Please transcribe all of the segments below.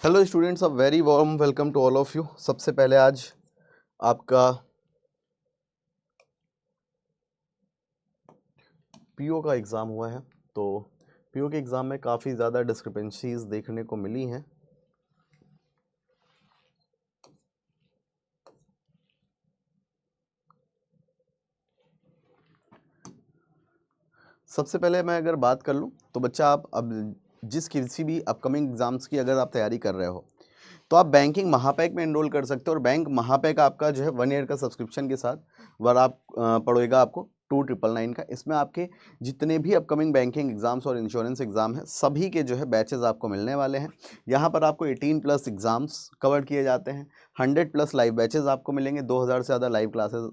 Hello students, a very warm welcome to all of you. सबसे पहले आज आपका पीओ का एग्ज़ाम हुआ है, तो पीओ के एग्ज़ाम में काफ़ी ज़्यादा डिस्क्रिपेंसीज देखने को मिली हैं। सबसे पहले मैं अगर बात कर लूँ तो बच्चा, आप अब जिस किसी भी अपकमिंग एग्ज़ाम्स की अगर आप तैयारी कर रहे हो तो आप बैंकिंग महापैक में एनरोल कर सकते हो। और बैंक महापैक आपका जो है 1 ईयर का सब्सक्रिप्शन के साथ वर आप पड़ेगा आपको 2999 का। इसमें आपके जितने भी अपकमिंग बैंकिंग एग्जाम्स और इंश्योरेंस एग्जाम हैं सभी के जो है बैचेस आपको मिलने वाले हैं। यहाँ पर आपको 18+ एग्जाम्स कवर किए जाते हैं, 100+ लाइव बैचेस आपको मिलेंगे, 2000 से ज़्यादा लाइव क्लासेस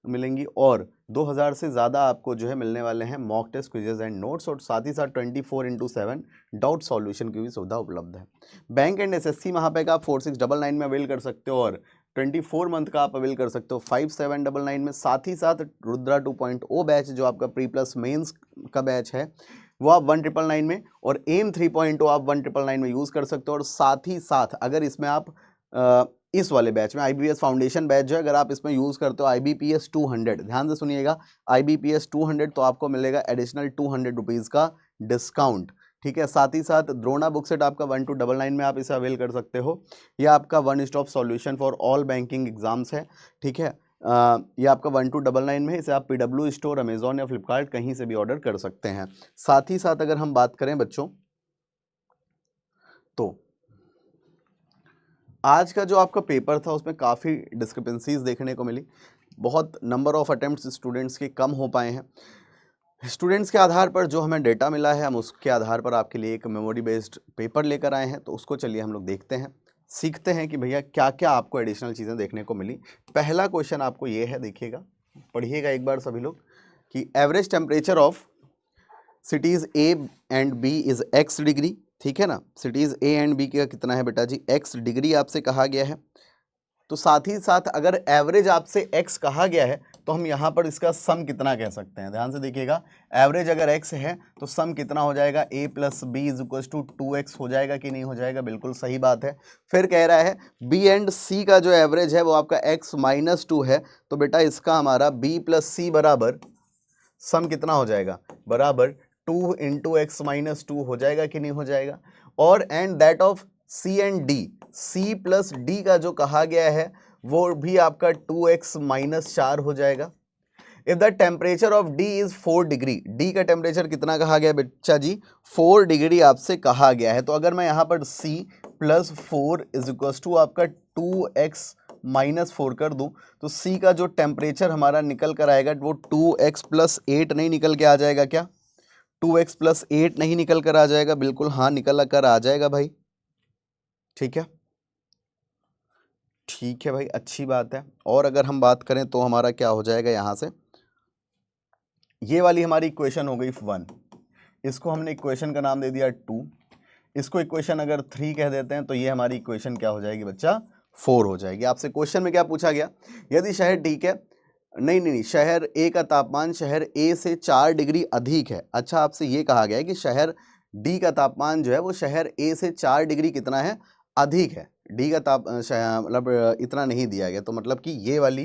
मिलेंगी और 2000 से ज़्यादा आपको जो है मिलने वाले हैं mock test, quizzes and notes, और साथ ही साथ 24/7 डाउट सॉल्यूशन की भी सुविधा उपलब्ध है। बैंक एंड एसएससी महापैक आप 4699 में अवेल कर सकते हो और 24 मंथ का आप अवेल कर सकते हो 5799 में। साथ ही साथ रुद्रा 2.0 बैच जो आपका प्री प्लस मेंस का बैच है वो आप 1999 में, और एम 3.0 आप 1999 में यूज़ कर सकते हो। और साथ ही साथ अगर इसमें आप इस वाले बैच में IBPS फाउंडेशन बैच जो है अगर आप इसमें यूज़ करते हो IBPS 200, ध्यान से सुनिएगा, IBPS 200, तो आपको मिलेगा एडिशनल 200 रुपीज़ का डिस्काउंट। ठीक है, साथ ही साथ द्रोणा बुक सेट आपका 1299 में आप इसे अवेल कर सकते हो। यह आपका one stop solution for all banking exams है। ठीक है, ये आपका 1299 में है। इसे आप PW स्टोर, अमेजोन या फ्लिपकार्ट कहीं से भी ऑर्डर कर सकते हैं। साथ ही साथ अगर हम बात करें बच्चों तो आज का जो आपका पेपर था उसमें काफ़ी डिस्क्रिपेंसीज देखने को मिली। बहुत नंबर ऑफ अटेम्प्ट्स स्टूडेंट्स के कम हो पाए हैं। स्टूडेंट्स के आधार पर जो हमें डेटा मिला है हम उसके आधार पर आपके लिए एक मेमोरी बेस्ड पेपर लेकर आए हैं, तो उसको चलिए हम लोग देखते हैं, सीखते हैं कि भैया क्या क्या आपको एडिशनल चीज़ें देखने को मिली। पहला क्वेश्चन आपको ये है, देखिएगा, पढ़िएगा एक बार सभी लोग, कि average temperature of cities A and B is x degree. ठीक है ना, सिटीज़ ए एंड बी का कितना है बेटा जी, x डिग्री आपसे कहा गया है। तो साथ ही साथ अगर एवरेज आपसे x कहा गया है तो हम यहाँ पर इसका सम कितना कह सकते हैं, ध्यान से देखिएगा। एवरेज अगर x है तो सम कितना हो जाएगा, a + b = 2x हो जाएगा कि नहीं हो जाएगा, बिल्कुल सही बात है। फिर कह रहा है b एंड c का जो एवरेज है वो आपका x - 2 है, तो बेटा इसका हमारा b + c बराबर सम कितना हो जाएगा, बराबर 2 × x - 2 हो जाएगा कि नहीं हो जाएगा। और and that of c and d, c + d का जो कहा गया है वो भी आपका 2x - 4 हो जाएगा। If the temperature of d is 4 degree, d का टेम्परेचर कितना कहा गया बच्चा जी, 4 डिग्री आपसे कहा गया है। तो अगर मैं यहाँ पर c + 4 = आपका 2x - 4 कर दूं तो c का जो टेम्परेचर हमारा निकल कर आएगा वो 2x + 8 नहीं निकल के आ जाएगा क्या, 2x + 8 नहीं निकल कर आ जाएगा, बिल्कुल हाँ निकल कर आ जाएगा भाई। ठीक है, ठीक है भाई, अच्छी बात है। और अगर हम बात करें तो हमारा क्या हो जाएगा, यहाँ से ये वाली हमारी इक्वेशन हो गई 1, इसको हमने इक्वेशन का नाम दे दिया 2, इसको इक्वेशन अगर 3 कह देते हैं तो ये हमारी इक्वेशन क्या हो जाएगी बच्चा, 4 हो जाएगी। आपसे क्वेश्चन में क्या पूछा गया, यदि शहर ठीक है, नहीं, शहर ए का तापमान शहर ए से 4 डिग्री अधिक है। अच्छा, आपसे ये कहा गया है कि शहर डी का तापमान जो है वो शहर ए से 4 डिग्री कितना है, अधिक है। डी का मतलब इतना नहीं दिया गया, तो मतलब कि ये वाली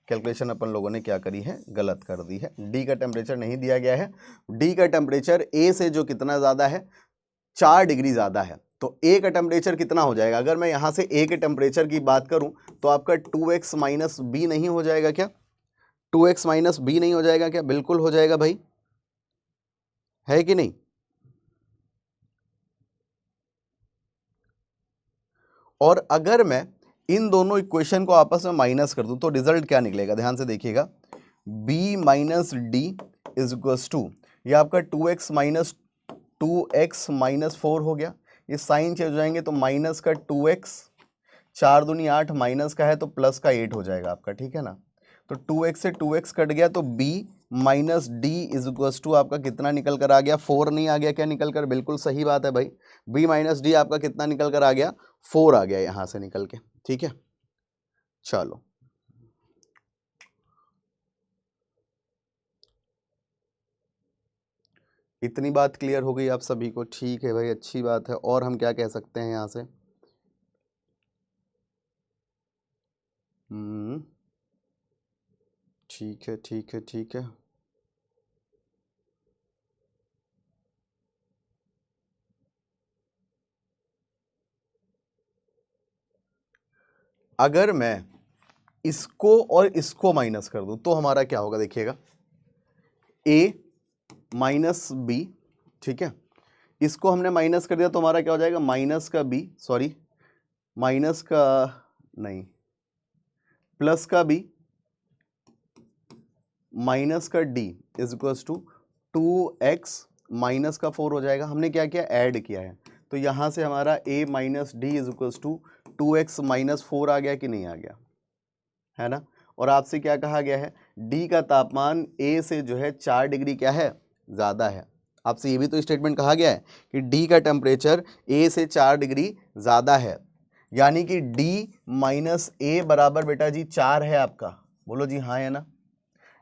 कैलकुलेशन अपन लोगों ने क्या करी है, गलत कर दी है। डी का टेम्परेचर नहीं दिया गया है, डी का टेम्परेचर ए से जो कितना ज़्यादा है, 4 डिग्री ज़्यादा है। तो ए का टेम्परेचर कितना हो जाएगा, अगर मैं यहाँ से ए के टेम्परेचर की बात करूँ तो आपका 2x - b नहीं हो जाएगा क्या, 2x - b नहीं हो जाएगा क्या, बिल्कुल हो जाएगा भाई, है कि नहीं। और अगर मैं इन दोनों इक्वेशन को आपस में माइनस कर दूं तो रिजल्ट क्या निकलेगा, ध्यान से देखिएगा, b - d = ये आपका 2x - 4 हो गया। ये साइन चेंज हो जाएंगे तो माइनस का 2x, 4 दूनी 8, माइनस का है तो प्लस का 8 हो जाएगा आपका। ठीक है ना, तो 2x से 2x कट गया तो b - d = आपका कितना निकल कर आ गया, 4 नहीं आ गया क्या निकल कर, बिल्कुल सही बात है भाई, b - d आपका कितना निकल कर आ गया, 4 आ गया यहाँ से निकल के। ठीक है, चलो इतनी बात क्लियर हो गई आप सभी को, ठीक है भाई, अच्छी बात है। और हम क्या कह सकते हैं यहाँ से, ठीक है ठीक है ठीक है। अगर मैं इसको और इसको माइनस कर दूं तो हमारा क्या होगा, देखिएगा, a माइनस बी, ठीक है, इसको हमने माइनस कर दिया तो हमारा क्या हो जाएगा, माइनस का b, सॉरी माइनस का नहीं, प्लस का b माइनस का d is equal to 2x minus का 4 हो जाएगा। हमने क्या किया, ऐड किया है, तो यहां से हमारा a minus D is equal to 2x minus 4 आ गया कि नहीं आ गया, है ना। और आपसे क्या कहा गया है, d का तापमान a से जो है 4 डिग्री क्या है, ज़्यादा है। आपसे ये भी तो स्टेटमेंट कहा गया है कि d का टेम्परेचर a से 4 डिग्री ज़्यादा है, यानी कि d माइनस ए बराबर बेटा जी 4 है आपका। बोलो जी हाँ या ना।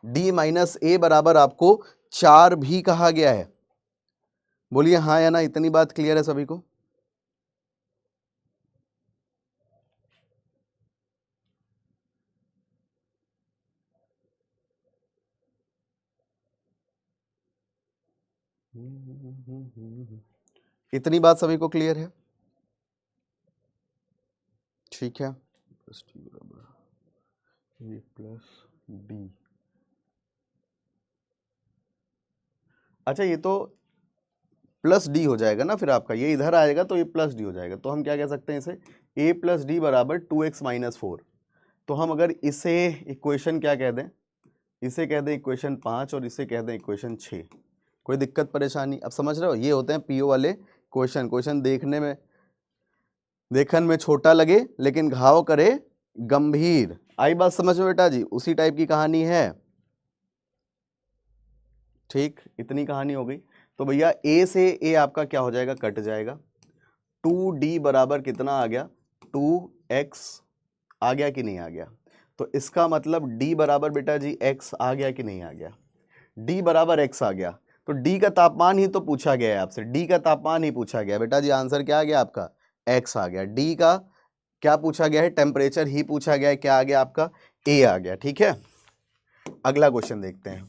d माइनस ए बराबर आपको 4 भी कहा गया है। बोलिए हाँ या ना, इतनी बात क्लियर है सभी को। इतनी बात सभी को क्लियर है, ठीक है। प्लस टी बराबर ए प्लस डी। अच्छा ये तो प्लस डी हो जाएगा ना, फिर आपका ये इधर आएगा तो ये प्लस डी हो जाएगा, तो हम क्या कह सकते हैं इसे, a प्लस डी बराबर 2x माइनस 4। तो हम अगर इसे इक्वेशन क्या कह दें, इसे कह दें इक्वेशन 5 और इसे कह दें इक्वेशन 6, कोई दिक्कत परेशानी। अब समझ रहे हो, ये होते हैं पीओ वाले क्वेश्चन देखने में छोटा लगे लेकिन घाव करे गंभीर। आई बात समझ में बेटा जी, उसी टाइप की कहानी है, ठीक, इतनी कहानी हो गई। तो भैया a से a आपका क्या हो जाएगा, कट जाएगा। 2d बराबर कितना आ गया, 2x आ गया कि नहीं आ गया। तो इसका मतलब d बराबर बेटा जी x आ गया कि नहीं आ गया, d बराबर x आ गया। तो d का तापमान ही तो पूछा गया है आपसे, d का तापमान ही पूछा गया बेटा जी, आंसर क्या आ गया आपका, x आ गया। d का क्या पूछा गया है, टेम्परेचर ही पूछा गया है, क्या आ गया आपका, a आ गया, ठीक है। अगला क्वेश्चन देखते हैं।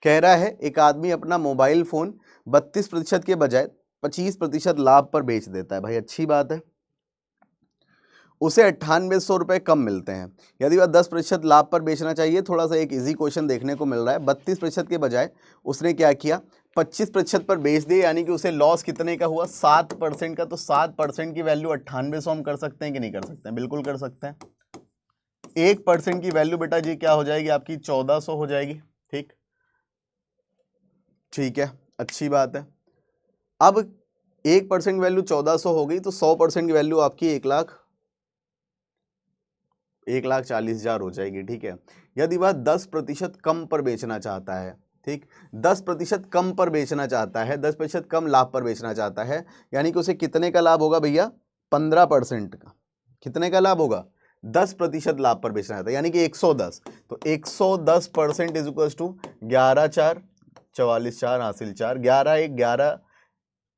कह रहा है एक आदमी अपना मोबाइल फोन 32% के बजाय 25% लाभ पर बेच देता है। भाई अच्छी बात है, उसे 9800 रुपए कम मिलते हैं। यदि वह 10% लाभ पर बेचना चाहिए, थोड़ा सा एक इजी क्वेश्चन देखने को मिल रहा है। 32% के बजाय उसने क्या किया, 25% पर बेच दिया, यानी कि उसे लॉस कितने का हुआ, 7% का। तो 7% की वैल्यू 9800 हम कर सकते हैं कि नहीं कर सकते हैं, बिल्कुल कर सकते हैं। 1% की वैल्यू बेटा जी क्या हो जाएगी आपकी, 1400 हो जाएगी, ठीक, ठीक है, अच्छी बात है। अब 1% वैल्यू 1400 हो गई, तो 100% की वैल्यू आपकी 1,40,000 हो जाएगी, ठीक है। यदि वह 10% कम पर बेचना चाहता है, ठीक, 10% कम पर बेचना चाहता है, 10% कम लाभ पर बेचना चाहता है, यानी कि उसे कितने का लाभ होगा भैया, 15% का। कितने का लाभ होगा, 10% लाभ पर बेचना चाहता है, यानी कि 110। तो 110% इज इक्वल टू 11×4 44, 4 हासिल 4, 11×1 11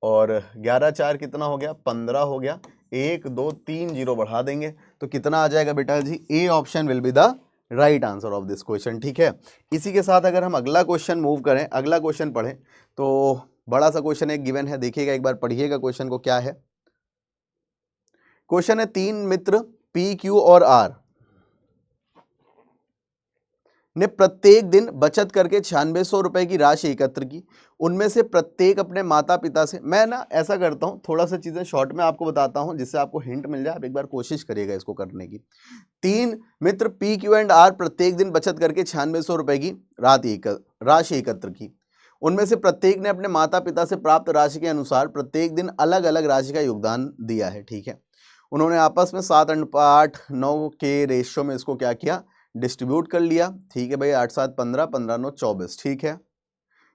और 11×4 कितना हो गया, 15 हो गया। 1 2 3 जीरो बढ़ा देंगे तो कितना आ जाएगा बेटा जी, A option will be the right answer of this question, ठीक है। इसी के साथ अगर हम अगला क्वेश्चन मूव करें, अगला क्वेश्चन पढ़ें, तो बड़ा सा क्वेश्चन एक गिवन है, देखिएगा एक बार, पढ़िएगा क्वेश्चन को, क्या है। क्वेश्चन है, 3 मित्र पी क्यू और आर ने प्रत्येक दिन बचत करके 9600 रुपए की राशि एकत्र की। उनमें से प्रत्येक अपने माता पिता से, मैं ना ऐसा करता हूं, थोड़ा सा चीजें शॉर्ट में आपको बताता हूं जिससे आपको हिंट मिल जाए, आप एक बार कोशिश करिएगा इसको करने की। 3 मित्र पी क्यू एंड आर प्रत्येक दिन बचत करके 9600 रुपए की राशि एकत्र की। उनमें से प्रत्येक ने अपने माता पिता से प्राप्त राशि के अनुसार प्रत्येक दिन अलग अलग राशि का योगदान दिया है, ठीक है। उन्होंने आपस में 7:8:9 के रेशियो में इसको क्या किया, डिस्ट्रीब्यूट कर लिया, ठीक है भाई। 8×7 = 15, 15×9 = 24, ठीक है।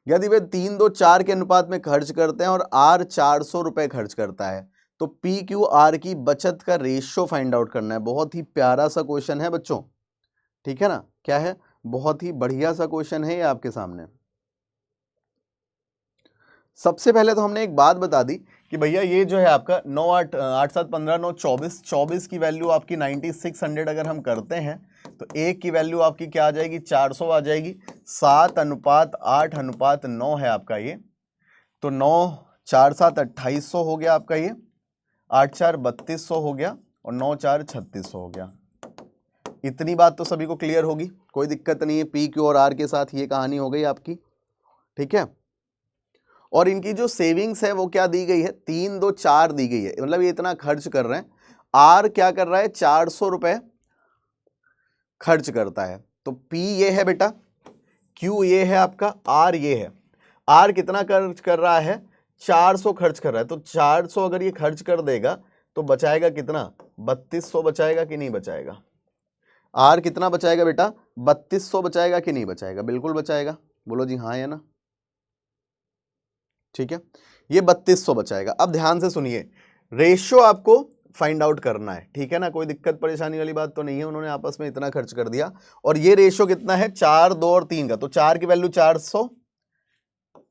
यदि वे 3:2:4 के अनुपात में खर्च करते हैं और आर 400 रुपए खर्च करता है, तो पी क्यू आर की बचत का रेशियो फाइंड आउट करना है। बहुत ही प्यारा सा क्वेश्चन है बच्चों, ठीक है ना, क्या है, बहुत ही बढ़िया सा क्वेश्चन है ये आपके सामने। सबसे पहले तो हमने एक बात बता दी कि भैया ये जो है आपका 9 8 8 7 15 9 24 24 की वैल्यू आपकी 9600 अगर हम करते हैं तो एक की वैल्यू आपकी क्या आ जाएगी, 400 आ जाएगी। 7:8:9 है आपका ये, तो 9 4 7 2800 हो गया आपका ये, 8 4 3200 हो गया और 9 4 3600 हो गया। इतनी बात तो सभी को क्लियर होगी, कोई दिक्कत नहीं है। पी क्यू और आर के साथ ये कहानी हो गई आपकी, ठीक है। और इनकी जो सेविंग्स है वो क्या दी गई है, 3 2 4 दी गई है, मतलब ये इतना खर्च कर रहे हैं। आर क्या कर रहा है, 400 रुपए खर्च करता है। तो पी ये है बेटा, क्यू ये है आपका, आर ये है। आर कितना खर्च कर रहा है, 400 खर्च कर रहा है। तो 400 अगर ये खर्च कर देगा तो बचाएगा कितना, 3200 बचाएगा कि नहीं बचाएगा। आर कितना बचाएगा बेटा, 3200 बचाएगा कि नहीं बचाएगा, बिल्कुल बचाएगा, बोलो जी हाँ या ना। ठीक है, ये 3200 बचाएगा। अब ध्यान से सुनिए, रेशियो आपको फाइंड आउट करना है, ठीक है ना, कोई दिक्कत परेशानी वाली बात तो नहीं है। उन्होंने आपस में इतना खर्च कर दिया और ये रेशियो कितना है, 4 2 और 3 का। तो 4 की वैल्यू 400,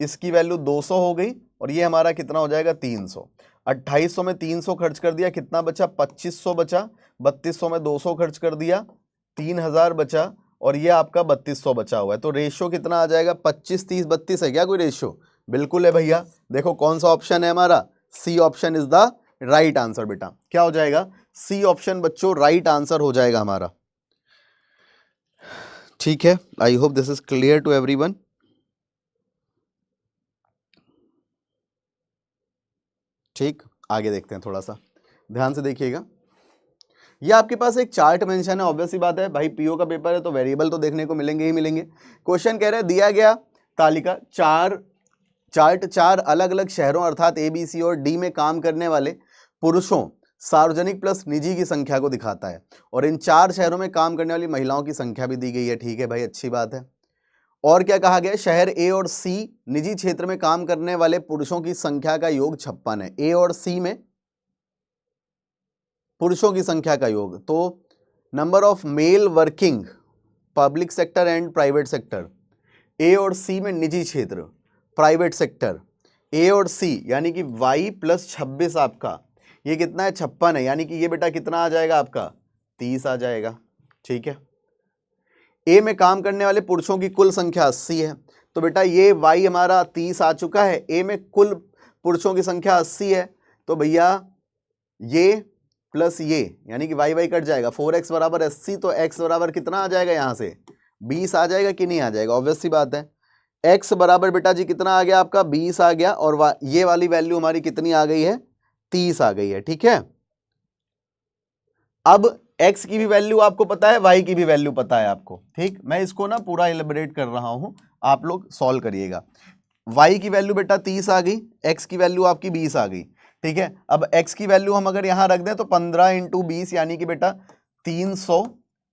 इसकी वैल्यू 200 हो गई और ये हमारा कितना हो जाएगा, 300। 2800 में 300 खर्च कर दिया, कितना बचा, 2500 बचा। 3200 में 200 खर्च कर दिया, 3000 बचा और ये आपका 3200 बचा हुआ है। तो रेशियो कितना आ जाएगा, 25 30 32 है क्या कोई रेशियो, बिल्कुल है भैया। देखो कौन सा ऑप्शन है हमारा, C option is the right answer बेटा। क्या हो जाएगा, सी ऑप्शन बच्चों राइट आंसर हो जाएगा हमारा, ठीक है। I hope this is clear to everyone. ठीक, आगे देखते हैं, थोड़ा सा ध्यान से देखिएगा। ये आपके पास एक चार्ट मेंशन है, ऑब्वियस सी बात है भाई, पीओ का पेपर है तो वेरिएबल तो देखने को मिलेंगे ही मिलेंगे। क्वेश्चन कह रहे हैं दिया गया तालिका चार अलग अलग शहरों अर्थात ए बी सी और डी में काम करने वाले पुरुषों सार्वजनिक प्लस निजी की संख्या को दिखाता है और इन 4 शहरों में काम करने वाली महिलाओं की संख्या भी दी गई है। ठीक है भाई, अच्छी बात है। और क्या कहा गया, शहर ए और सी निजी क्षेत्र में काम करने वाले पुरुषों की संख्या का योग 56 है। ए और सी में पुरुषों की संख्या का योग, तो number of male working public sector and private sector, A और सी में निजी क्षेत्र प्राइवेट सेक्टर, ए और सी यानी कि y प्लस 26 आपका ये कितना है, 56 है, यानी कि ये बेटा कितना आ जाएगा आपका, 30 आ जाएगा। ठीक है, ए में काम करने वाले पुरुषों की कुल संख्या 80 है, तो बेटा ये y हमारा 30 आ चुका है। ए में कुल पुरुषों की संख्या 80 है, तो भैया ये प्लस ये यानी कि y कट जाएगा, 4x बराबर 80, तो x बराबर कितना आ जाएगा, यहां से 20 आ जाएगा कि नहीं आ जाएगा, ऑब्वियस सी बात है। x बराबर बेटा जी कितना आ गया आपका, 20 आ गया और ये वाली वैल्यू हमारी कितनी आ गई है, 30 आ गई है। ठीक है, अब x की भी वैल्यू आपको पता है, y की भी वैल्यू पता है आपको। ठीक, मैं इसको ना पूरा एलिब्रेट कर रहा हूं, आप लोग सॉल्व करिएगा। y की वैल्यू बेटा 30 आ गई, x की वैल्यू आपकी 20 आ गई। ठीक है, अब x की वैल्यू हम अगर यहां रख दें तो 15 × 20 यानी कि बेटा 300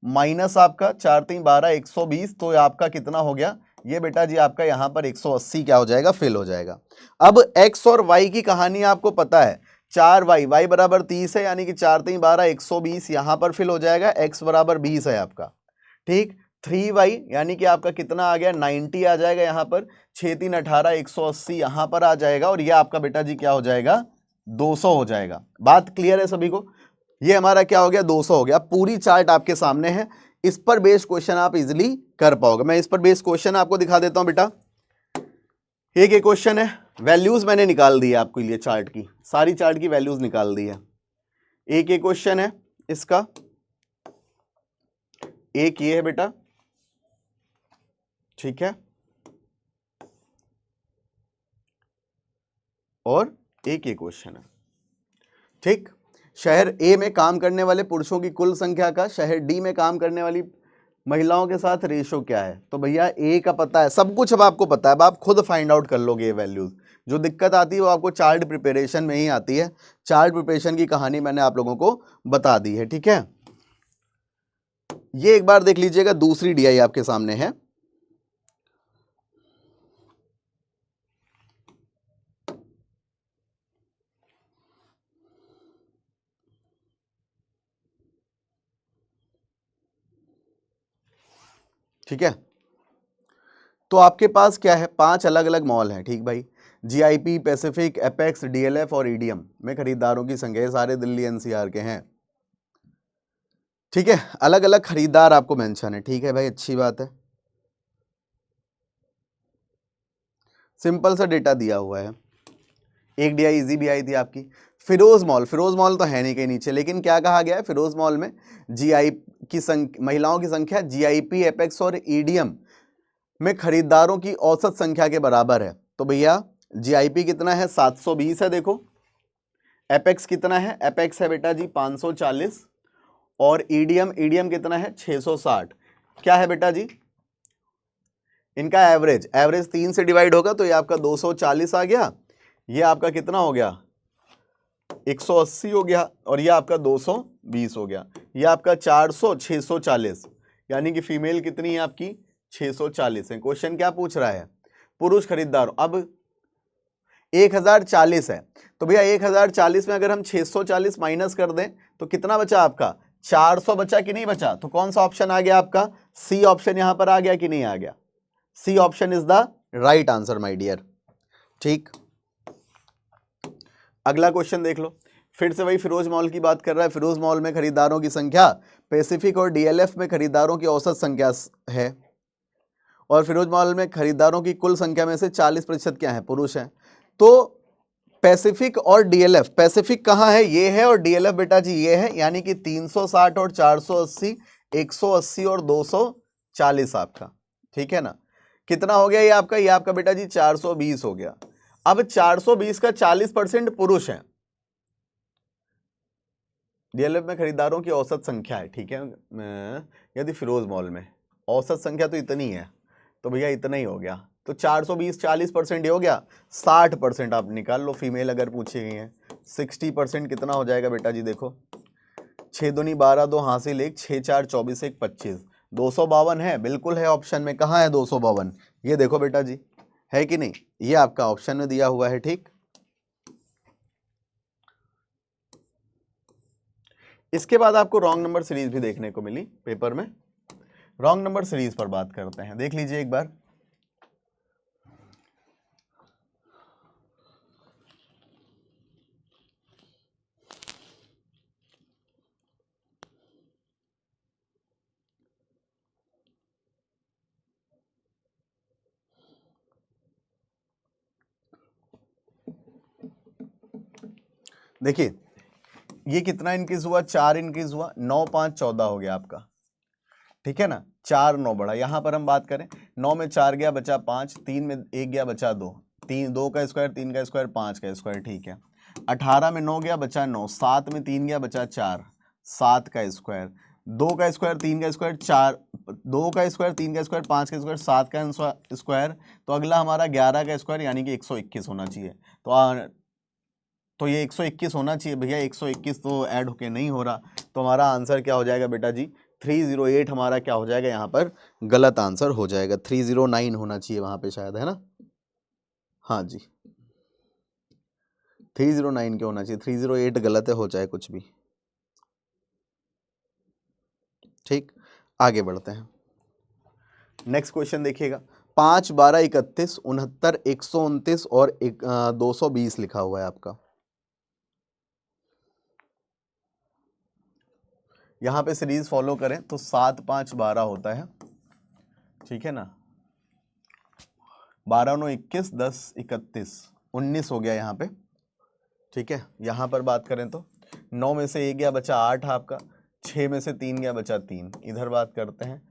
माइनस आपका 4 3 12 120, तो आपका कितना हो गया, ये बेटा जी आपका यहां पर 180 क्या हो जाएगा, फिल हो जाएगा। अब x और y की कहानी आपको पता है, 4y बराबर 30 है यानी कि 4 3 12 120 यहां पर फिल हो जाएगा, x बराबर 20 है आपका। ठीक, 3y यानी कि आपका कितना आ गया, 90 आ जाएगा यहां पर, 6 3 18 180 यहां पर आ जाएगा और ये आपका बेटा जी क्या हो जाएगा, 200 हो जाएगा। बात क्लियर है सभी को, ये हमारा क्या हो गया, 200 हो गया। पूरी चार्ट आपके सामने है, इस पर बेस्ड क्वेश्चन आप इजीली कर पाओगे। मैं इस पर बेस्ड क्वेश्चन आपको दिखा देता हूं बेटा। एक क्वेश्चन है, वैल्यूज मैंने निकाल दी है आपके लिए, चार्ट की सारी चार्ट की वैल्यूज निकाल दी है। एक क्वेश्चन है इसका, एक ये है बेटा, ठीक है, और एक ये क्वेश्चन है। ठीक, शहर ए में काम करने वाले पुरुषों की कुल संख्या का शहर डी में काम करने वाली महिलाओं के साथ रेशो क्या है। तो भैया ए का पता है, सब कुछ अब आपको पता है, अब आप खुद फाइंड आउट कर लोगे ये वैल्यूज। जो दिक्कत आती है वो आपको चार्ट प्रिपरेशन में ही आती है। चार्ट प्रिपरेशन की कहानी मैंने आप लोगों को बता दी है। ठीक है, ये एक बार देख लीजिएगा, दूसरी डीआई आपके सामने है। ठीक है, तो आपके पास क्या है, 5 अलग अलग मॉल हैं। ठीक भाई, जीआईपी, पैसिफिक, एपेक्स, डीएलएफ और ईडीएम में खरीदारों की संख्या, ये सारे दिल्ली एनसीआर के हैं। ठीक है, अलग अलग खरीदार आपको मेंशन है। ठीक है भाई, अच्छी बात है, सिंपल सा डेटा दिया हुआ है। एक डीआई इजी भी आई थी आपकी। फिरोज मॉल, फिरोज मॉल तो है नहीं कहीं नीचे, लेकिन क्या कहा गया है, फिरोज मॉल में जीआई की महिलाओं की संख्या जीआईपी, एपेक्स और ईडीएम में खरीदारों की औसत संख्या के बराबर है। तो भैया जीआईपी कितना है, 720 है। देखो एपेक्स कितना है, एपेक्स है बेटा जी 540, और ईडीएम कितना है, 660। क्या है बेटा जी, इनका एवरेज 3 से डिवाइड होगा तो ये आपका 240 आ गया, ये आपका कितना हो गया, 180 हो गया, और ये आपका 220 हो गया, ये आपका 400, 640, यानी कि फीमेल कितनी है आपकी, 640 है। क्वेश्चन क्या पूछ रहा है, पुरुष खरीदार। अब 1040 है, तो भैया 1040 में अगर हम 640 माइनस कर दें तो कितना बचा आपका, 400 बचा कि नहीं बचा। तो कौन सा ऑप्शन आ गया आपका, सी ऑप्शन यहां पर आ गया कि नहीं आ गया, C option is the right answer my dear. ठीक, अगला क्वेश्चन देख लो, फिर से वही फिरोज मॉल की बात कर रहा है। फिरोज मॉल में खरीदारों की संख्या पैसिफिक और डीएलएफ में खरीदारों की औसत संख्या है, और फिरोज मॉल में खरीदारों की कुल संख्या में से 40% क्या है, पुरुष हैं। तो पैसिफिक और डीएलएफ, पैसिफिक कहाँ है, ये है, और डीएलएफ बेटा जी ये है, यानी कि 360 और 480, 180 और 240 आपका। ठीक है ना, कितना हो गया ये आपका बेटा जी 420 हो गया। अब 420 का 40% पुरुष है, डीएलएफ में खरीदारों की औसत संख्या है। ठीक है, यदि फिरोज मॉल में औसत संख्या तो इतनी है, तो भैया इतना ही हो गया, तो 420 40% ही हो गया, 60% आप निकाल लो, फीमेल अगर पूछी गई है। 60% कितना हो जाएगा बेटा जी, देखो 6 दूनी 12, 2 हासिल 1, 6 4 24, 1 25, 252 है, बिल्कुल है ऑप्शन में। कहाँ है 252, ये देखो बेटा जी, है कि नहीं, ये आपका ऑप्शन में दिया हुआ है। ठीक, इसके बाद आपको रॉन्ग नंबर सीरीज भी देखने को मिली पेपर में। रॉन्ग नंबर सीरीज पर बात करते हैं, देख लीजिए एक बार। देखिए ये कितना इंक्रीज हुआ, 4 इंक्रीज हुआ, 9 5 14 हो गया आपका। ठीक है ना, 4 9 बढ़ा। यहां पर हम बात करें, 9 में 4 गया बचा 5, 3 में 1 गया बचा 2, 3 2 का स्क्वायर, 3 का स्क्वायर, 5 का स्क्वायर। ठीक है, 18 में 9 गया बचा 9, 7 में 3 गया बचा 4, 7 का स्क्वायर, 2 का स्क्वायर, 3 का स्क्वायर, 4, 2 का स्क्वायर, 3 का स्क्वायर, 5 का स्क्वायर, 7 का स्क्वायर। तो अगला हमारा 11 का स्क्वायर, यानी कि 121 होना चाहिए। तो ये 121 होना चाहिए भैया, 121 तो ऐड होके नहीं हो रहा, तो हमारा आंसर क्या हो जाएगा बेटा जी, 308 हमारा क्या हो जाएगा, यहाँ पर गलत आंसर हो जाएगा। 309 होना चाहिए वहाँ पे शायद, है ना, हाँ जी 309 क्या होना चाहिए, 308 गलत है, हो जाए कुछ भी। ठीक, आगे बढ़ते हैं, नेक्स्ट क्वेश्चन देखिएगा। 5 12 31 69 129 और 220 लिखा हुआ है आपका। यहाँ पे सीरीज फॉलो करें तो 7 5 12 होता है। ठीक है ना, 12 9 21, 10 31, 19 हो गया यहाँ पे। ठीक है, यहाँ पर बात करें तो 9 में से 1 गया बचा 8 आपका, 6 में से 3 गया बचा 3। इधर बात करते हैं,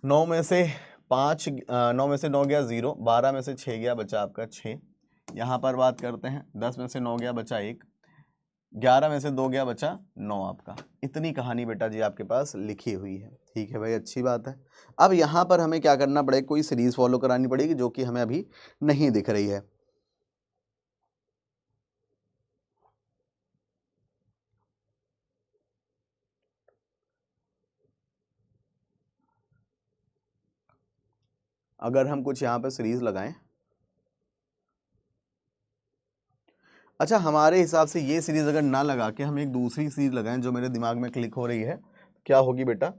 9 में से 9 में से 9 गया 0, 12 में से 6 गया बचा आपका 6। यहाँ पर बात करते हैं, 10 में से 9 गया बचा 1, 11 में से 2 गया बचा 9 आपका। इतनी कहानी बेटा जी आपके पास लिखी हुई है। ठीक है भाई, अच्छी बात है। अब यहाँ पर हमें क्या करना पड़ेगा, कोई सीरीज फॉलो करानी पड़ेगी जो कि हमें अभी नहीं दिख रही है। अगर हम कुछ यहाँ पे सीरीज लगाएं, अच्छा हमारे हिसाब से ये सीरीज अगर ना लगा के हम एक दूसरी सीरीज लगाएं जो मेरे दिमाग में क्लिक हो रही है, क्या होगी बेटा,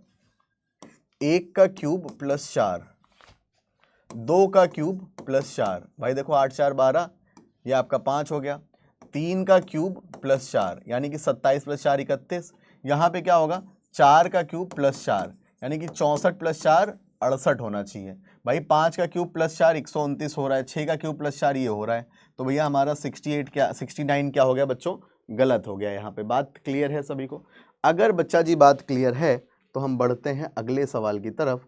1 का क्यूब प्लस 4 2 का क्यूब प्लस 4, भाई देखो 8 4 12, ये आपका 5 हो गया। 3 का क्यूब प्लस 4 यानी कि 27 प्लस 4 31। यहाँ पे क्या होगा 4 का क्यूब प्लस 4 यानी कि 64 प्लस 4 68 होना चाहिए। भाई 5 का क्यूब प्लस 4 129 हो रहा है, 6 का क्यूब प्लस 4 ये हो रहा है, तो भैया हमारा 68 क्या 69 क्या हो गया बच्चों, गलत हो गया। यहाँ पे बात क्लियर है सभी को? अगर बच्चा जी बात क्लियर है तो हम बढ़ते हैं अगले सवाल की तरफ।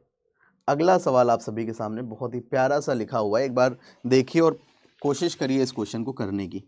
अगला सवाल आप सभी के सामने बहुत ही प्यारा सा लिखा हुआ है, एक बार देखिए और कोशिश करिए इस क्वेश्चन को करने की।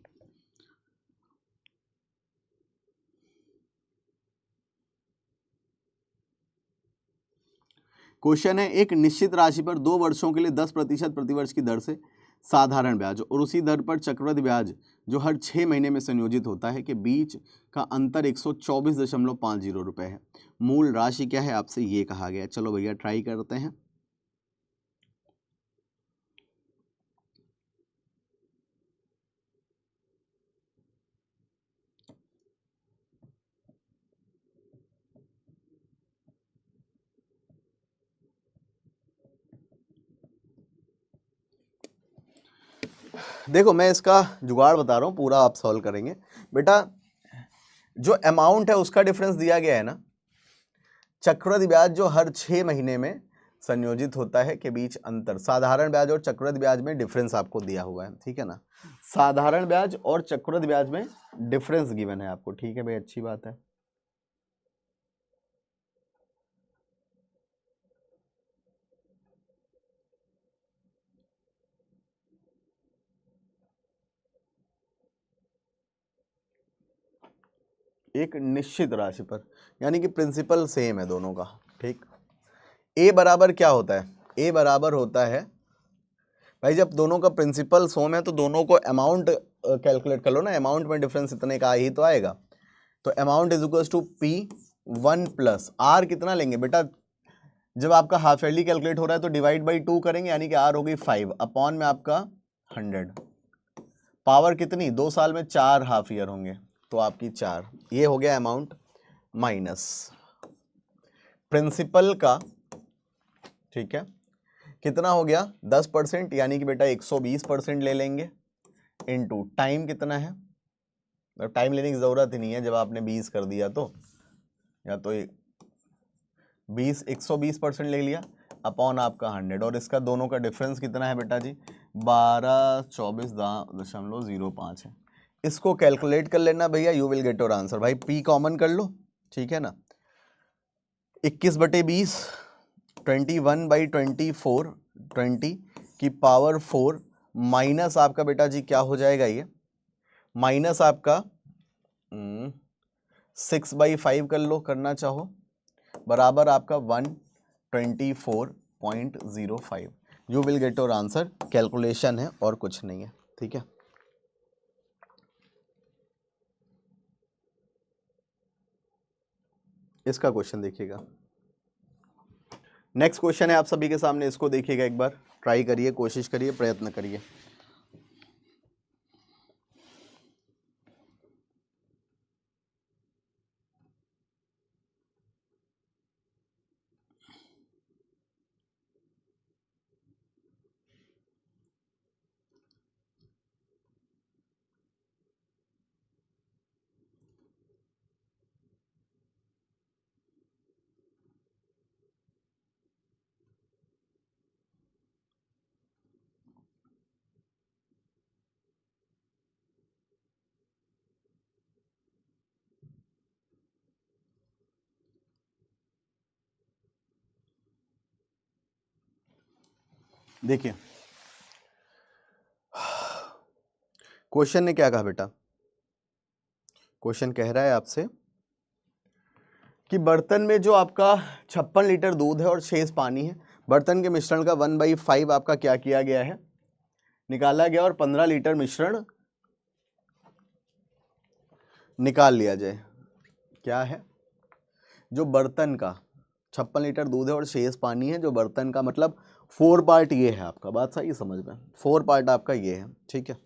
क्वेश्चन है, एक निश्चित राशि पर 2 वर्षों के लिए 10% प्रतिवर्ष की दर से साधारण ब्याज और उसी दर पर चक्रवृद्धि ब्याज जो हर 6 महीने में संयोजित होता है के बीच का अंतर 124.50 रुपए है। मूल राशि क्या है आपसे ये कहा गया है। चलो भैया ट्राई करते हैं। देखो मैं इसका जुगाड़ बता रहा हूँ, पूरा आप सॉल्व करेंगे। बेटा जो अमाउंट है उसका डिफरेंस दिया गया है ना, चक्रवृद्धि ब्याज जो हर 6 महीने में संयोजित होता है के बीच अंतर, साधारण ब्याज और चक्रवृद्धि ब्याज में डिफरेंस आपको दिया हुआ है, ठीक है ना। साधारण ब्याज और चक्रवृद्धि ब्याज में डिफरेंस गिवन है आपको, ठीक है भाई, अच्छी बात है। एक निश्चित राशि पर यानी कि प्रिंसिपल सेम है दोनों का, ठीक। ए बराबर क्या होता है, ए बराबर होता है भाई जब दोनों का प्रिंसिपल सेम है तो दोनों को अमाउंट कैलकुलेट कर लो ना, अमाउंट में डिफरेंस इतने का ही तो आएगा। तो amount is equal to P 1 plus R, कितना लेंगे बेटा, जब आपका हाफ ईयरली कैलकुलेट हो रहा है तो डिवाइड बाई 2 करेंगे यानी कि आर हो गई 5 अपॉन में आपका 100, पावर कितनी 2 साल में 4 हाफ ईयर होंगे तो आपकी 4, ये हो गया अमाउंट माइनस प्रिंसिपल का, ठीक है, कितना हो गया 10% यानी कि बेटा 120% ले लेंगे, इनटू टाइम कितना है, टाइम लेने की जरूरत ही नहीं है जब आपने 20 कर दिया तो, या तो 20 120% ले लिया अपॉन आपका 100, और इसका दोनों का डिफरेंस कितना है बेटा जी 1224.05 है। इसको कैलकुलेट कर लेना भैया, you will get your answer. भाई पी कॉमन कर लो, ठीक है ना, 21/20 21/24 20 की पावर 4 माइनस आपका बेटा जी क्या हो जाएगा, ये माइनस आपका 6/5 कर लो करना चाहो, बराबर आपका 124.05। You will get your answer, calculation है और कुछ नहीं है, ठीक है। इसका क्वेश्चन देखिएगा, नेक्स्ट क्वेश्चन है आप सभी के सामने, इसको देखिएगा एक बार, ट्राई करिए, कोशिश करिए, प्रयत्न करिए। देखिए क्वेश्चन ने क्या कहा बेटा, क्वेश्चन कह रहा है आपसे कि बर्तन में जो आपका 56 लीटर दूध है और शेष पानी है, बर्तन के मिश्रण का 1/5 आपका क्या किया गया है, निकाला गया, और 15 लीटर मिश्रण निकाल लिया जाए। क्या है, जो बर्तन का 56 लीटर दूध है और शेष पानी है, जो बर्तन का मतलब 4 पार्ट ये है आपका, बात सही समझ में, 4 पार्ट आपका ये है, ठीक है,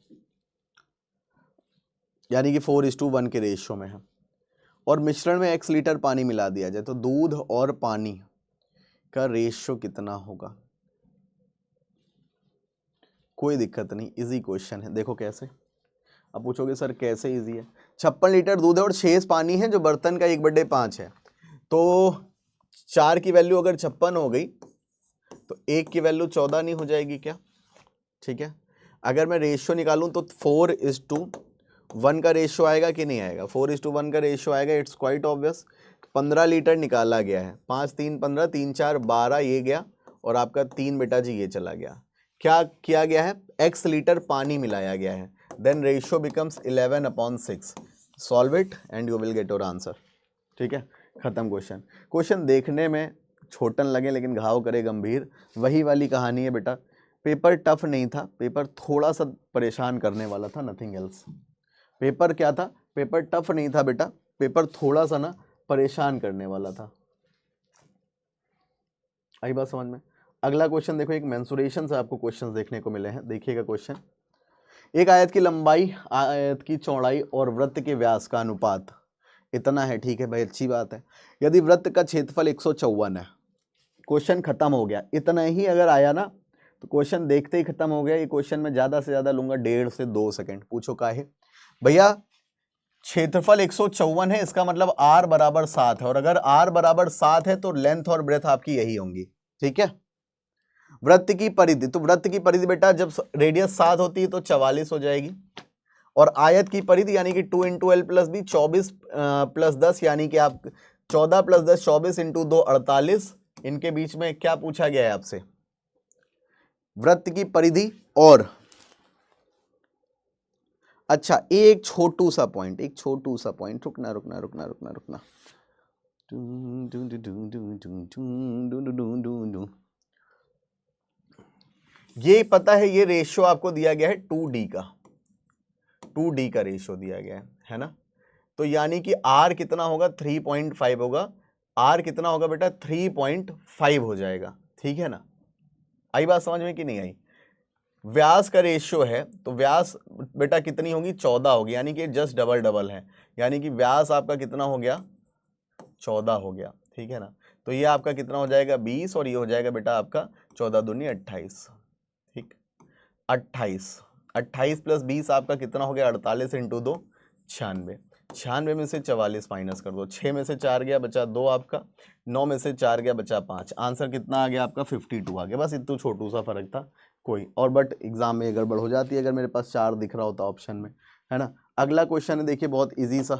यानी कि 4:1 के रेशियो में है, और मिश्रण में x लीटर पानी मिला दिया जाए तो दूध और पानी का रेशियो कितना होगा। कोई दिक्कत नहीं, इजी क्वेश्चन है। देखो कैसे, अब पूछोगे सर कैसे इजी है। 56 लीटर दूध है और 6 पानी है जो बर्तन का 1/5 है। तो 4 की वैल्यू अगर 56 हो गई तो 1 की वैल्यू 14 नहीं हो जाएगी क्या? ठीक है, अगर मैं रेशियो निकालूं तो 4:1 का रेशियो आएगा कि नहीं आएगा? 4:1 का रेशियो आएगा, इट्स क्वाइट ऑब्वियस। 15 लीटर निकाला गया है, 5 3 15, 3 4 12 ये गया, और आपका 3 बेटा जी ये चला गया। क्या किया गया है? x लीटर पानी मिलाया गया है, then ratio becomes 11/6। Solve it and you will get your answer. ठीक है, खत्म क्वेश्चन। क्वेश्चन देखने में छोटन लगे लेकिन घाव करे गंभीर, वही वाली कहानी है बेटा। पेपर टफ नहीं था, पेपर थोड़ा सा परेशान करने वाला था, नथिंग एल्स। पेपर क्या था? पेपर टफ नहीं था बेटा, पेपर थोड़ा सा ना परेशान करने वाला था। आई बात समझ में? अगला क्वेश्चन देखो, एक मेंसुरेशन से आपको क्वेश्चंस देखने को मिले हैं। देखिएगा क्वेश्चन, एक आयत की लंबाई, आयत की चौड़ाई और वृत्त के व्यास का अनुपात इतना है। ठीक है भाई, अच्छी बात है। यदि वृत्त का क्षेत्रफल 154 है, क्वेश्चन खत्म हो गया। इतना ही अगर आया ना तो क्वेश्चन देखते ही खत्म हो गया। ये क्वेश्चन में ज्यादा से ज्यादा लूंगा 1.5 से 2 सेकंड। पूछो काहे भैया? क्षेत्रफल 154 है, इसका मतलब r बराबर 7 है, और अगर r बराबर 7 है तो लेंथ और ब्रेथ आपकी यही होंगी। ठीक है, वृत्त की परिधि, तो वृत्त की परिधि बेटा जब रेडियस 7 होती है तो 44 हो जाएगी, और आयत की परिधि यानी कि 2 × l + b 24 + 10 यानी कि आप 14 + 10 24 × 2 48। इनके बीच में क्या पूछा गया है आपसे? वृत्त की परिधि। और अच्छा, एक छोटू सा पॉइंट, रुकना रुकना रुकना रुकना रुकना। ये पता है, ये रेशियो आपको दिया गया है 2D का, 2D का रेशियो दिया गया है ना। तो यानी कि R कितना होगा? 3.5 होगा। R कितना होगा बेटा? 3.5 हो जाएगा। ठीक है ना, आई बात समझ में कि नहीं आई? व्यास का रेशियो है तो व्यास बेटा कितनी होगी? 14 होगी, यानी कि जस्ट डबल डबल है, यानी कि व्यास आपका कितना हो गया? 14 हो गया। ठीक है ना, तो ये आपका कितना हो जाएगा? 20, और ये हो जाएगा बेटा आपका 14 दूनी 28। ठीक, 28 + 20 आपका कितना हो गया? 48 × 2 96। 96 में से 44 माइनस कर दो, 6 में से 4 गया, बचा 2 आपका, 9 में से 4 गया, बचा 5। आंसर कितना आ गया आपका? 52 आ गया। बस इतना छोटू सा फर्क था कोई और, बट एग्जाम में गड़बड़ हो जाती है अगर मेरे पास 4 दिख रहा होता ऑप्शन में, है ना। अगला क्वेश्चन है, देखिए बहुत इजी सा,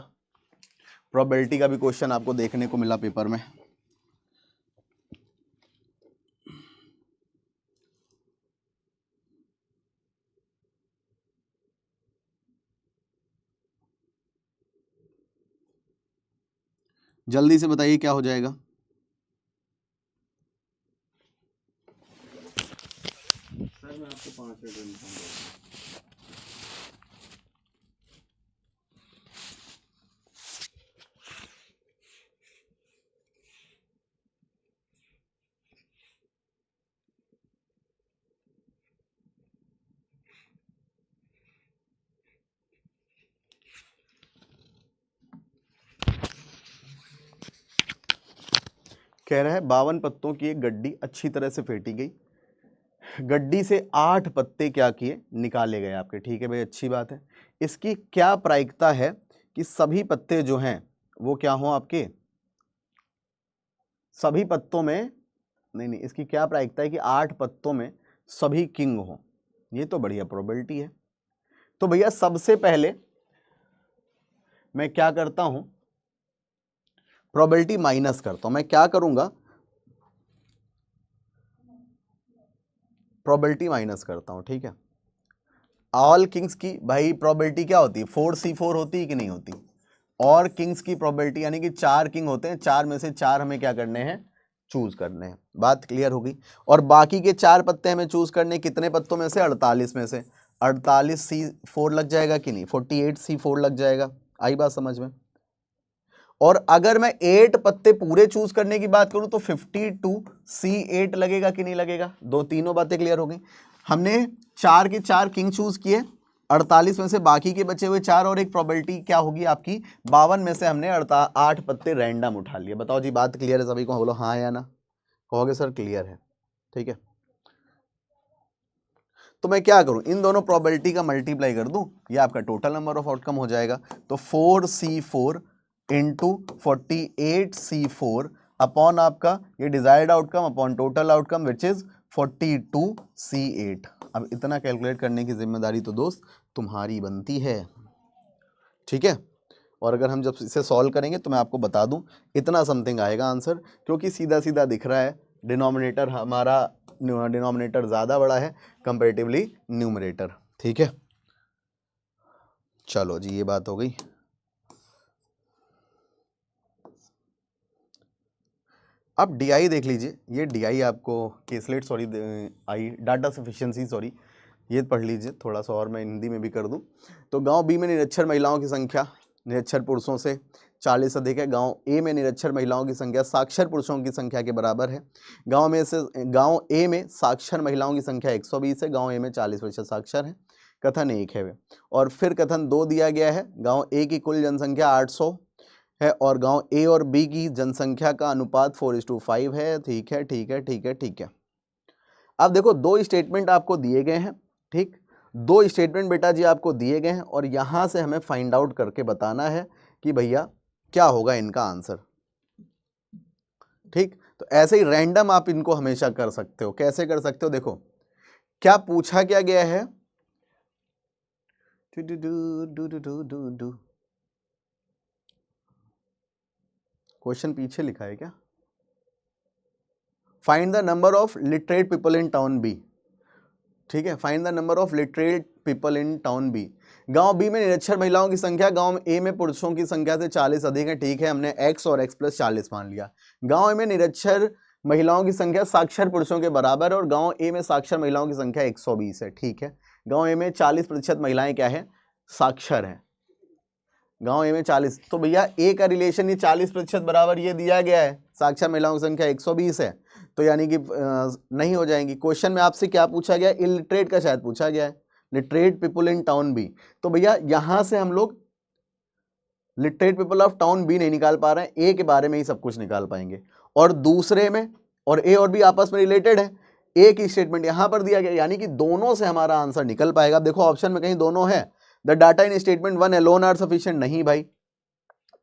प्रोबेबिलिटी का भी क्वेश्चन आपको देखने को मिला पेपर में। जल्दी से बताइए क्या हो जाएगा? सर मैं आपको 5 मिनट में कह रहा है 52 पत्तों की एक गड्डी अच्छी तरह से फेंटी गई, गड्डी से 8 पत्ते क्या किए? निकाले गए आपके। ठीक है भाई, अच्छी बात है। इसकी क्या प्रायिकता है कि सभी पत्ते जो हैं वो क्या हो आपके? सभी पत्तों में, नहीं, इसकी क्या प्रायिकता है कि 8 पत्तों में सभी किंग हो? ये तो बढ़िया प्रोबेबिलिटी है। तो भैया सबसे पहले मैं क्या करता हूं? प्रोबेबिलिटी माइनस करता हूं। मैं क्या करूंगा? प्रोबेबिलिटी माइनस करता हूं। ठीक है, ऑल किंग्स की भाई प्रोबेबिलिटी क्या होती है? 4c4 होती है कि नहीं होती? और किंग्स की प्रोबेबिलिटी यानी कि 4 किंग होते हैं, 4 में से 4 हमें क्या करने हैं? चूज करने हैं। बात क्लियर होगी। और बाकी के 4 पत्ते हमें चूज करने, कितने पत्तों में से? 48 में से। 48c4 लग जाएगा कि नहीं? 48c4 लग जाएगा। आई बात समझ में? और अगर मैं 8 पत्ते पूरे चूज करने की बात करूं तो 52c8 लगेगा कि नहीं लगेगा? दो तीनों बातें क्लियर हो गई। हमने 4 के 4 किंग चूज किए, 48 में से बाकी के बचे हुए 4, और एक प्रोबेबिलिटी क्या होगी आपकी? 52 में से हमने 8 पत्ते रैंडम उठा लिए। बताओ जी, बात क्लियर है सभी को? बोलो हाँ या ना। कहोगे सर क्लियर है। ठीक है, तो मैं क्या करूं, इन दोनों प्रोबेबिलिटी का मल्टीप्लाई कर दूं, ये आपका टोटल नंबर ऑफ आउटकम हो जाएगा। तो 4C4 इंटू 48C4 अपॉन आपका ये desired outcome upon total outcome which is 42C8। अब इतना कैलकुलेट करने की जिम्मेदारी तो दोस्त तुम्हारी बनती है, ठीक है। और अगर हम जब इसे सॉल्व करेंगे तो मैं आपको बता दूं इतना समथिंग आएगा आंसर, क्योंकि सीधा सीधा दिख रहा है डिनोमिनेटर हमारा, डिनोमिनेटर ज़्यादा बड़ा है कंपैरेटिवली न्यूमरेटर, ठीक है। चलो जी, ये बात हो गई। अब DI देख लीजिए, ये DI आपको caselet sorry I data sufficiency sorry, ये पढ़ लीजिए थोड़ा सा और मैं हिंदी में भी कर दूं। तो गांव बी में निरक्षर महिलाओं की संख्या निरक्षर पुरुषों से 40 अधिक है। गांव ए में निरक्षर महिलाओं की संख्या साक्षर पुरुषों की संख्या के बराबर है। गांव ए में साक्षर महिलाओं की संख्या 120 है। गांव ए में 40% साक्षर है। कथन 1 है वे। और फिर कथन 2 दिया गया है, गांव ए की कुल जनसंख्या 800 है और गांव ए और बी की जनसंख्या का अनुपात 4:5 है। ठीक है, ठीक है, ठीक है, ठीक है। अब देखो, दो स्टेटमेंट आपको दिए गए हैं, ठीक, दो स्टेटमेंट बेटा जी आपको दिए गए हैं और यहां से हमें फाइंड आउट करके बताना है कि भैया क्या होगा इनका आंसर, ठीक। तो ऐसे ही रैंडम आप इनको हमेशा कर सकते हो। कैसे कर सकते हो, देखो क्या पूछा क्या गया है, क्वेश्चन पीछे लिखा है क्या, find the number of literate people in town B, ठीक है, find the number of literate people in town B. गांव बी में निरक्षर महिलाओं की संख्या गांव ए में पुरुषों की संख्या से 40 अधिक है, ठीक है, हमने x और x + 40 मान लिया। गांव ए में निरक्षर महिलाओं की संख्या साक्षर पुरुषों के बराबर है और गांव ए में साक्षर महिलाओं की संख्या 120 है, ठीक है। गांव ए में 40% महिलाएं क्या है, साक्षर है। गांव ए में 40, तो भैया ए का रिलेशन ये 40% बराबर ये दिया गया है, साक्षर महिलाओं की संख्या 120 है, तो यानी कि नहीं हो जाएंगी। क्वेश्चन में आपसे क्या पूछा गया, इलिटरेट का शायद पूछा गया है, literate people in town B. तो भैया यहां से हम लोग literate people of town B नहीं निकाल पा रहे हैं, ए के बारे में ही सब कुछ निकाल पाएंगे। और दूसरे में, और ए और बी आपस में रिलेटेड है, ए की स्टेटमेंट यहां पर दिया गया, यानी कि दोनों से हमारा आंसर निकल पाएगा। देखो ऑप्शन में कहीं दोनों है, the data in statement 1 alone are sufficient, नहीं भाई।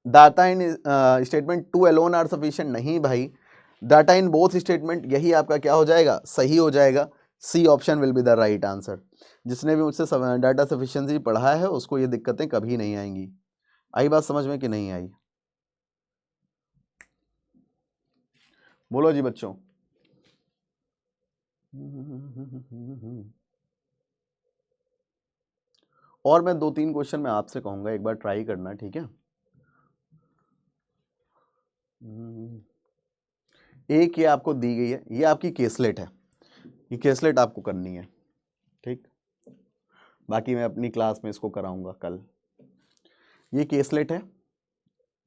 Data in statement 2 alone are sufficient, नहीं भाई। डाटा इन बोथ स्टेटमेंट, यही आपका क्या हो जाएगा, सही हो जाएगा। C option will be the right answer. जिसने भी मुझसे डाटा सफिशिएंसी पढ़ा है उसको ये दिक्कतें कभी नहीं आएंगी। आई बात समझ में कि नहीं आई, बोलो जी बच्चों। और मैं 2-3 क्वेश्चन मैं आपसे कहूंगा, एक बार ट्राई करना, ठीक है। एक ये आपको दी गई है, ये आपकी केसलेट है, ये केसलेट आपको करनी है, ठीक। बाकी मैं अपनी क्लास में इसको कराऊंगा कल। ये केसलेट है,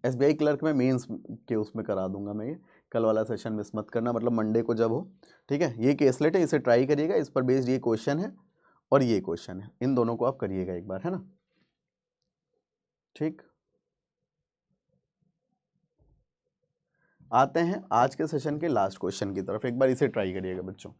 SBI क्लर्क में मेंस के उसमें करा दूंगा मैं, ये कल वाला सेशन मिस मत करना, मतलब मंडे को जब हो, ठीक है। ये केसलेट है, इसे ट्राई करिएगा, इस पर बेस्ड ये क्वेश्चन है और ये क्वेश्चन है, इन दोनों को आप करिएगा एक बार, है ना, ठीक। आते हैं आज के सेशन के लास्ट क्वेश्चन की तरफ, एक बार इसे ट्राई करिएगा बच्चों।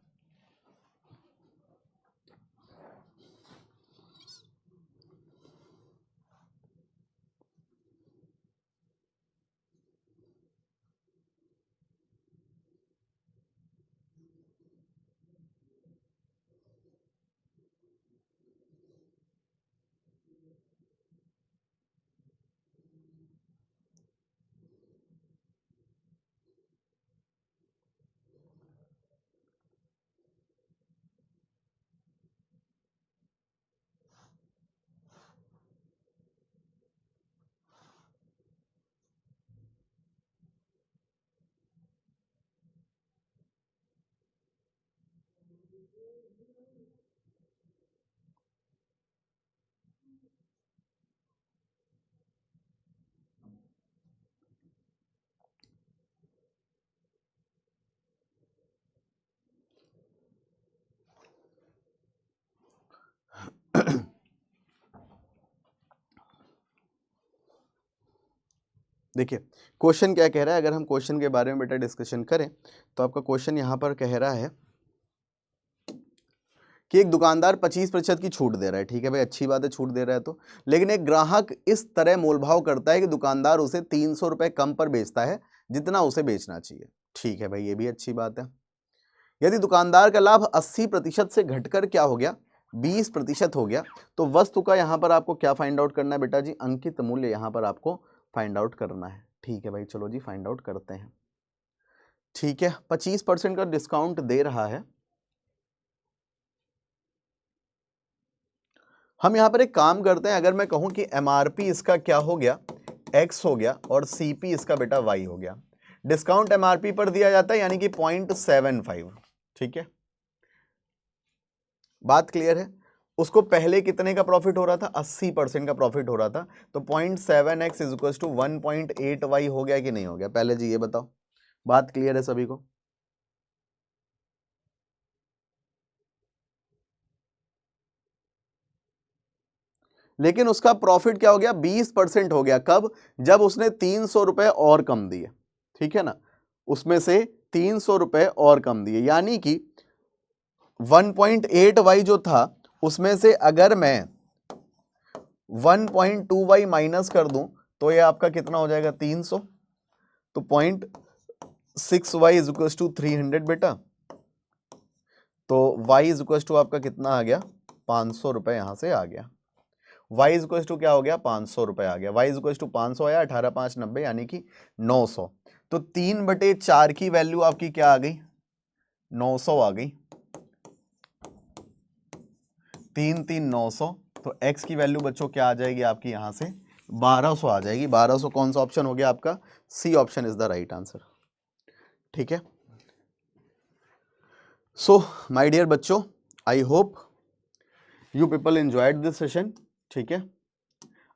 देखिए क्वेश्चन क्या कह रहा है, अगर हम क्वेश्चन के बारे में बेटा डिस्कशन करें तो आपका क्वेश्चन यहाँ पर कह रहा है कि एक दुकानदार 25% की छूट दे रहा है, ठीक है भाई, अच्छी बात है छूट दे रहा है तो, लेकिन एक ग्राहक इस तरह मोलभाव करता है कि दुकानदार उसे 300 रुपये कम पर बेचता है जितना उसे बेचना चाहिए, ठीक है भाई, ये भी अच्छी बात है। यदि दुकानदार का लाभ 80% से घटकर क्या हो गया, 20% हो गया, तो वस्तु का यहां पर आपको क्या फाइंड आउट करना है बेटा जी, अंकित मूल्य यहां पर आपको फाइंड आउट करना है, ठीक है भाई, चलो जी फाइंड आउट करते हैं। ठीक है, 25% का डिस्काउंट दे रहा है। हम यहां पर एक काम करते हैं, अगर मैं कहूं कि एमआरपी इसका क्या हो गया, एक्स हो गया, और सीपी इसका बेटा वाई हो गया, डिस्काउंट एमआरपी पर दिया जाता है यानी कि 0.75, ठीक है, बात क्लियर है। उसको पहले कितने का प्रॉफिट हो रहा था, 80% का प्रॉफिट हो रहा था, तो 0.7x is equal to 1.8y हो गया कि नहीं हो गया, पहले जी ये बताओ, बात क्लियर है सभी को। लेकिन उसका प्रॉफिट क्या हो गया, 20% हो गया, कब, जब उसने 300 रुपए और कम दिए, ठीक है ना, उसमें से 300 रुपए और कम दिए, यानी कि 1.8y जो था उसमें से अगर मैं 1.2y माइनस कर दूं तो ये आपका कितना हो जाएगा, 300, तो 0.6y इज इक्वल टू 300 बेटा, तो y इज इक्वल टू आपका कितना आ गया, 500 रुपए यहां से आ गया, y इज इक्वल टू क्या हो गया, 500 रुपए आ गया, y इज इक्वल टू 500 आया, 18 5 90 यानी कि 900, तो 3/4 की वैल्यू आपकी क्या आ गई, 900 आ गई, 3 3 900, तो x की वैल्यू बच्चों क्या आ जाएगी आपकी यहां से 1200 आ जाएगी, 1200 कौन सा ऑप्शन हो गया आपका, C option is the right answer, ठीक है। सो माय डियर बच्चों, I hope you people enjoyed this session, ठीक है।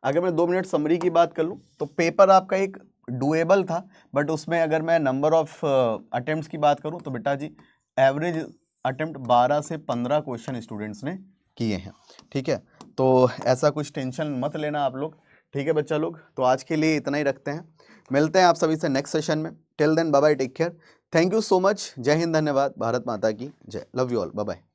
अगर मैं 2 मिनट समरी की बात कर लूं तो पेपर आपका एक डुएबल था, बट उसमें अगर मैं नंबर ऑफ अटेम्प्ट्स की बात करूं तो बेटा जी एवरेज अटेम्प्ट 12 से 15 क्वेश्चन स्टूडेंट्स ने किए हैं, ठीक है, तो ऐसा कुछ टेंशन मत लेना आप लोग, ठीक है बच्चा लोग। तो आज के लिए इतना ही रखते हैं, मिलते हैं आप सभी से नेक्स्ट सेशन में, till then bye bye, take care, thank you so much, जय हिंद, धन्यवाद, भारत माता की जय, love you all, bye bye.